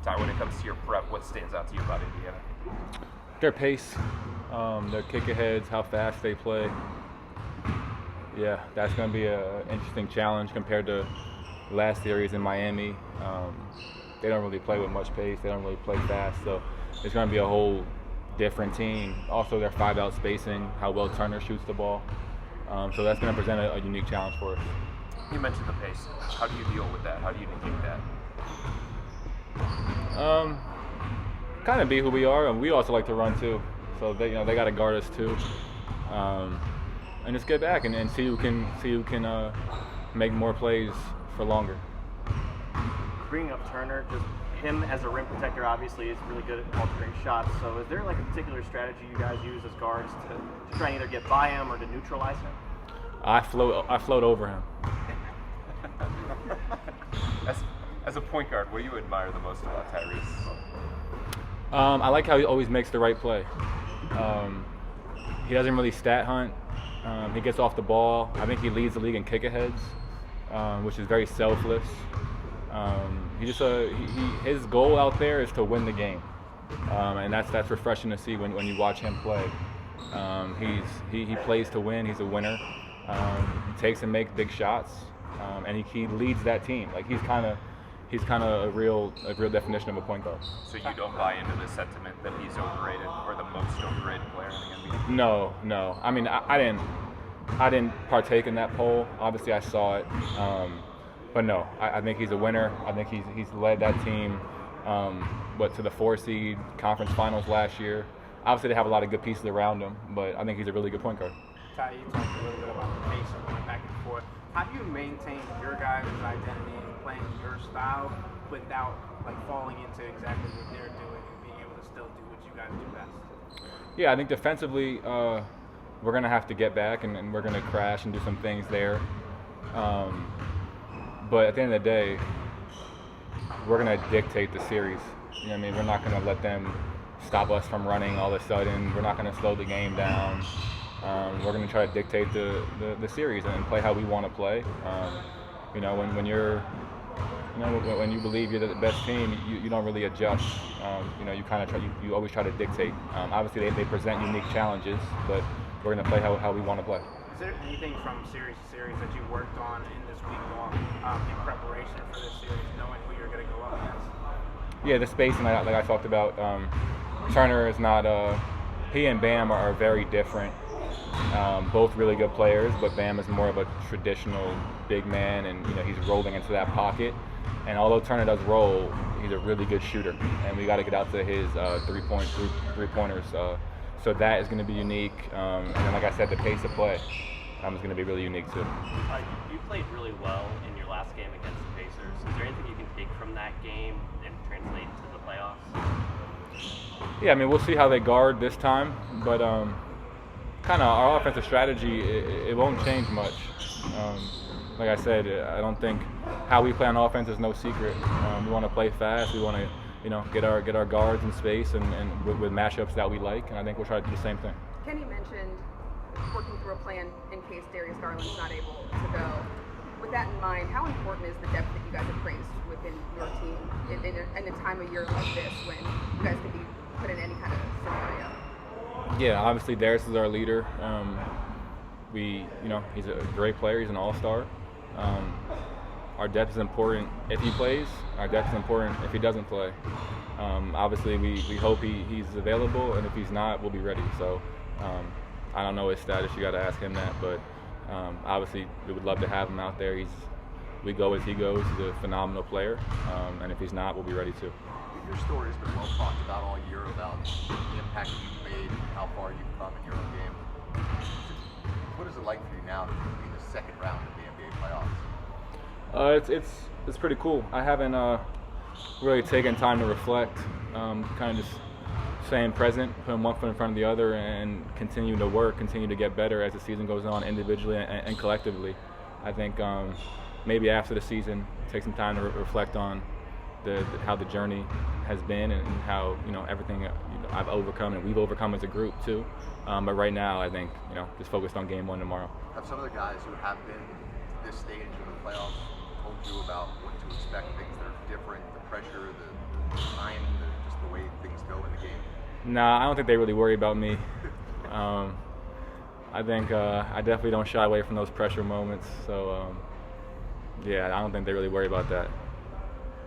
Ty, when it comes to your prep, what stands out to you about Indiana? Their pace, their kick-aheads, how fast they play. Yeah, that's going to be an interesting challenge compared to last series in Miami. They don't really play with much pace. They don't really play fast. So it's going to be a whole different team. Also, their 5-out spacing, how well Turner shoots the ball. So that's going to present a unique challenge for us. You mentioned the pace. How do you deal with that? How do you negate that? Kind of be who we are, and we also like to run too. So they got to guard us too, and just get back and see who can make more plays for longer. Bringing up Turner, just him as a rim protector obviously is really good at altering shots. So is there like a particular strategy you guys use as guards to try and either get by him or to neutralize him? I float over him. As a point guard, what do you admire the most about Tyrese? I like how he always makes the right play. He doesn't really stat hunt. He gets off the ball. I think he leads the league in kick-aheads, which is very selfless. His goal out there is to win the game, and that's refreshing to see when you watch him play. He plays to win. He's a winner. He takes and makes big shots, and he leads that team. Like he's kind of a real definition of a point guard. So you don't buy into the sentiment that he's overrated or the most overrated player in the NBA? No. I mean, I didn't partake in that poll. Obviously, I saw it, but no. I think he's a winner. I think he's led that team, to the 4-seed conference finals last year. Obviously, they have a lot of good pieces around him, but I think he's a really good point guard. Ty, you talked a little bit about the pace of going back and forth. How do you maintain your guys' identity and playing your style without falling into exactly what they're doing and being able to still do what you guys do best? Yeah, I think defensively, we're going to have to get back and we're going to crash and do some things there. But at the end of the day, we're going to dictate the series. You know what I mean? We're not going to let them stop us from running all of a sudden. We're not going to slow the game down. We're going to try to dictate the series and play how we want to play. When you believe you're the best team, you don't really adjust. You always try to dictate. Obviously, they present unique challenges, but we're going to play how we want to play. Is there anything from series to series that you worked on in this week long in preparation for this series, knowing who you're going to go up against? Yeah, the spacing, like I talked about. Turner is not. He and Bam are very different. Both really good players, but Bam is more of a traditional big man, and he's rolling into that pocket. And although Turner does roll, he's a really good shooter, and we got to get out to his three-pointers. So that is going to be unique. And then, like I said, the pace of play is going to be really unique too. You played really well in your last game against the Pacers. Is there anything you can take from that game and translate to the playoffs? Yeah, I mean, we'll see how they guard this time, but kind of our offensive strategy, it won't change much. Like I said, I don't think how we play on offense is no secret. We want to play fast. We want to, get our guards in space and with matchups that we like, and I think we'll try to do the same thing. Kenny mentioned working through a plan in case Darius Garland's not able to go. With that in mind, how important is the depth that you guys have praised within your team in a time of year like this when you guys could be put in any kind of scenario? Yeah, obviously Darius is our leader. He's a great player. He's an all-star. Our depth is important if he plays. Our depth is important if he doesn't play. Obviously, we hope he's available, and if he's not, we'll be ready. So I don't know his status. You got to ask him that. But obviously, we would love to have him out there. We go as he goes. He's a phenomenal player, and if he's not, we'll be ready too. Your story has been well talked about all year about the impact you've made and how far you've come in your own game. What is it like for you now to be in the second round of the NBA playoffs? It's pretty cool. I haven't really taken time to reflect. Kind of just staying present, putting one foot in front of the other, and continue to work, continue to get better as the season goes on, individually and collectively. I think maybe after the season, take some time to reflect on how the journey has been and how everything I've overcome and we've overcome as a group too. But right now, I think just focused on Game 1 tomorrow. Have some of the guys who have been to this stage in the playoffs told you about what to expect, things that are different, the pressure, the time, just the way things go in the game? Nah, I don't think they really worry about me. I think I definitely don't shy away from those pressure moments. So, yeah, I don't think they really worry about that.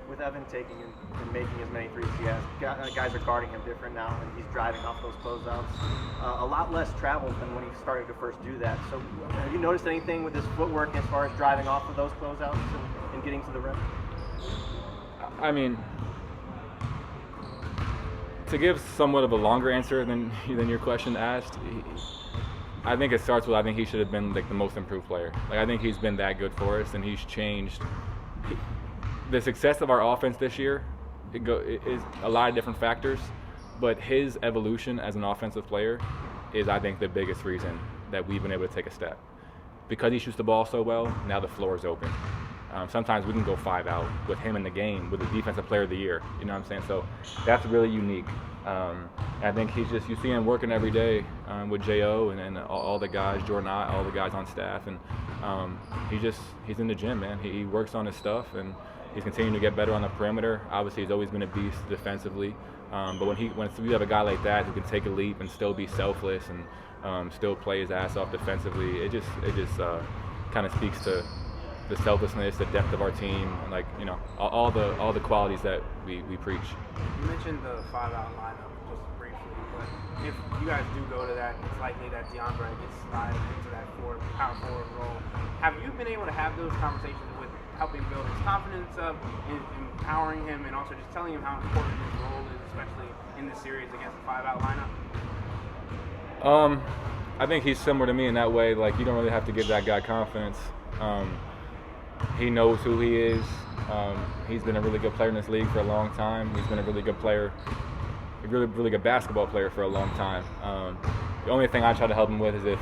With Evan taking and making as many threes as he has, guys are guarding him different now, and he's driving off those closeouts. A lot less travel than when he started to first do that. So, have you noticed anything with his footwork as far as driving off of those closeouts and getting to the rim? I mean, to give somewhat of a longer answer than your question asked, I think it starts with I think he should have been like the most improved player. Like I think he's been that good for us, and he's changed. The success of our offense this year is a lot of different factors, but his evolution as an offensive player is, I think, the biggest reason that we've been able to take a step. Because he shoots the ball so well, now the floor is open. Sometimes we can go 5 out with him in the game, with the defensive player of the year. You know what I'm saying? So that's really unique. I think you see him working every day with J.O. and all the guys, Jordan, all the guys on staff, and he's in the gym, man. He works on his stuff, and he's continuing to get better on the perimeter. Obviously, he's always been a beast defensively, but when you have a guy like that who can take a leap and still be selfless and still play his ass off defensively, it just kind of speaks to the selflessness, the depth of our team, and all the qualities that we preach. You mentioned the 5-out lineup just briefly, but if you guys do go to that, it's likely that DeAndre gets slided into that power forward role. Have you been able to have those conversations with helping build his confidence up, empowering him, and also just telling him how important his role is, especially in this series against the 5-out lineup? I think he's similar to me in that way. Like, you don't really have to give that guy confidence. He knows who he is. He's been a really good player in this league for a long time. He's been a really good player, a really good basketball player for a long time. The only thing I try to help him with is if,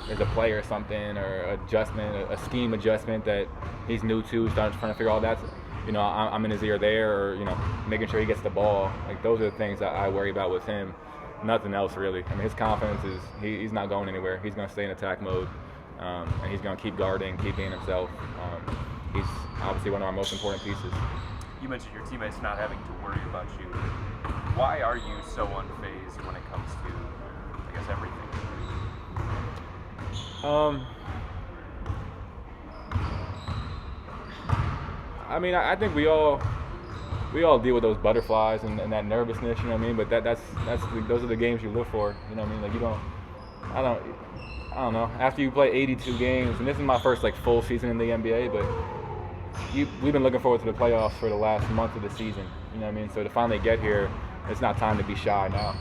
there's a play or something, or adjustment, a scheme adjustment that he's new to, trying to figure all that. I'm in his ear there, or making sure he gets the ball. Like, those are the things that I worry about with him. Nothing else really. I mean, his confidence is he's not going anywhere. He's going to stay in attack mode, and he's going to keep guarding, keep being himself. He's obviously one of our most important pieces. You mentioned your teammates not having to worry about you. Why are you so unfazed when it comes to, I guess, everything? I mean, I think we all deal with those butterflies and that nervousness, you know what I mean? But those are the games you live for, you know what I mean? Like, I don't know. After you play 82 games, and this is my first full season in the NBA, but we've been looking forward to the playoffs for the last month of the season, you know what I mean? So to finally get here, it's not time to be shy now.